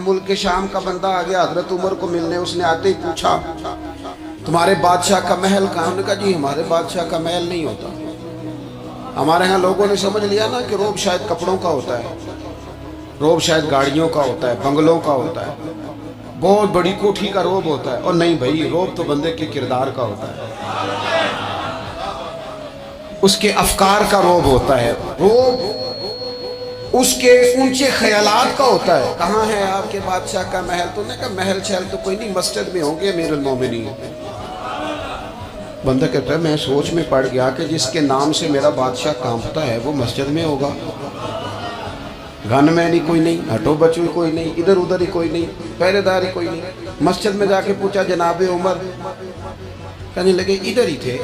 ملک شام کا بندہ آ گیا حضرت عمر کو ملنے، اس نے آتے ہی پوچھا تمہارے بادشاہ کا محل کہاں؟ انہوں نے کہا جی ہمارے بادشاہ کا محل نہیں ہوتا، ہمارے ہاں لوگوں نے سمجھ لیا نا کہ روب شاید کپڑوں کا ہوتا ہے، روب شاید گاڑیوں کا ہوتا ہے، بنگلوں کا ہوتا ہے، بہت بڑی کوٹھی کا روب ہوتا ہے۔ اور نہیں بھائی، روب تو بندے کے کردار کا ہوتا ہے، اس کے افکار کا روب ہوتا ہے، روب اس کے اونچے خیالات کا ہوتا ہے۔ کہاں ہے آپ کے بادشاہ کا محل؟ تو نے کہا محل شہل تو کوئی نہیں، مسجد میں ہوں گے امیر المومنین۔ بندہ کہتا ہے میں سوچ میں پڑ گیا کہ جس کے نام سے میرا بادشاہ کانپتا ہے وہ مسجد میں ہوگا، گن میں نہیں کوئی نہیں، ہٹو بچو ہی کوئی نہیں، ادھر ادھر ہی کوئی نہیں، پہرے دار ہی کوئی نہیں۔ مسجد میں جا کے پوچھا جناب عمر، کہنے لگے ادھر ہی تھے۔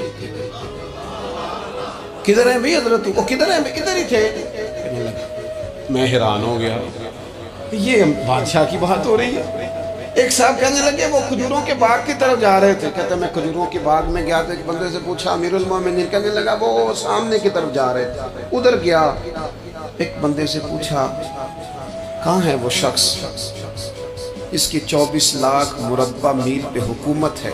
کدھر ہیں بھئی حضرت؟ وہ کدھر ہیں؟ ادھر ہی تھے۔ کہنے لگے میں حیران ہو گیا، یہ بادشاہ کی بات ہو رہی ہے۔ ایک صاحب کہنے لگے وہ کھجوروں کے باغ کی طرف جا رہے تھے، کہتے میں کھجوروں کے باغ میں گیا تھا، ایک بندے سے پوچھا امیر المومنین، کہنے لگا وہ سامنے کی طرف جا رہے تھے، ادھر گیا۔ ایک بندے سے پوچھا کہاں ہے وہ شخص؟ اس کی 24 لاکھ مربع میل پہ حکومت ہے۔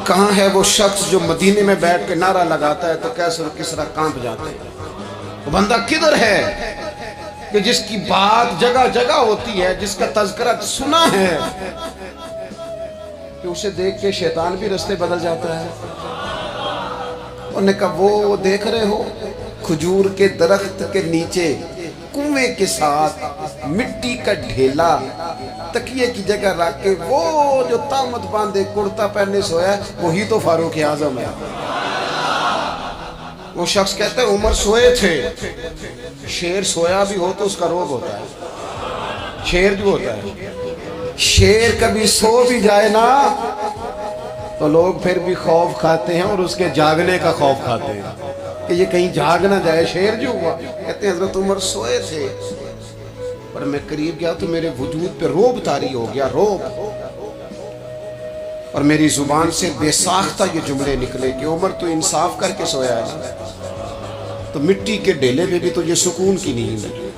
کہاں ہے وہ شخص جو مدینے میں بیٹھ کے نعرہ لگاتا ہے تو کیسر و کسریٰ کانپ جاتے ہیں؟ وہ بندہ کدھر ہے کہ جس کی بات جگہ جگہ ہوتی ہے، جس کا تذکرہ سنا ہے کہ اسے دیکھ کے شیطان بھی رستے بدل جاتا ہے؟ انہوں نے کہا وہ دیکھ رہے ہو کھجور کے درخت کے نیچے کنویں کے ساتھ مٹی کا ڈھیلا تکیے کی جگہ رکھ کے وہ جو تامت باندھے کرتا پہنے سویا ہے وہی تو فاروق اعظم ہے۔ وہ شخص کہتا ہے عمر سوئے تھے۔ شیر سویا بھی ہو تو اس کا روب ہوتا ہے، شیر جو ہوتا ہے، شیر کبھی سو بھی جائے نا تو لوگ پھر بھی خوف کھاتے ہیں اور اس کے جاگنے کا خوف کھاتے ہیں کہ یہ کہیں جاگ نہ جائے۔ شیر جو ہوا کہتے ہیں حضرت عمر سوئے تھے اور میں قریب گیا تو میرے وجود پہ روب طاری ہو گیا، روب، اور میری زبان سے بے ساختہ یہ جملے نکلے کہ عمر تو انصاف کر کے سویا ہے نا، تو مٹی کے ڈھیلے پہ بھی تجھے سکون کی نیند ہے۔